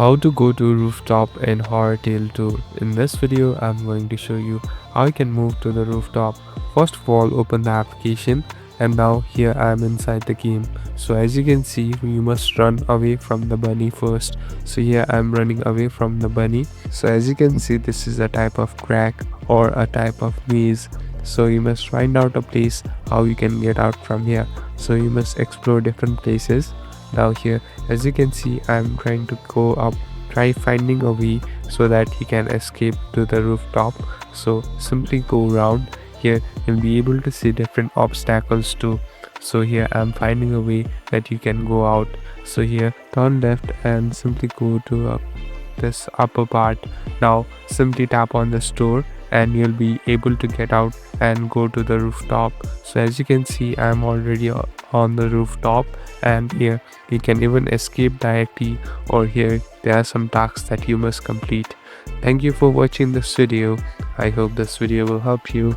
How to go to rooftop in Horror Tale 2. In this video, I'm going to show you how you can move to the rooftop. First of all, open the application and now here I am inside the game. So as you can see, you must run away from the bunny first. So here I am running away from the bunny. So as you can see, this is a type of crack or a type of maze. So you must find out a place how you can get out from here. So you must explore different places. Now here, as you can see, I'm trying to go up, try finding a way so that he can escape to the rooftop. So simply go around. Here you'll be able to see different obstacles too. So here I'm finding a way that you can go out. So here turn left and simply go to this upper part. Now simply tap on the store and you'll be able to get out and go to the rooftop. So as you can see, I'm already on the rooftop, and here you can even escape directly, or here there are some tasks that you must complete. Thank you for watching this video. I hope this video will help you.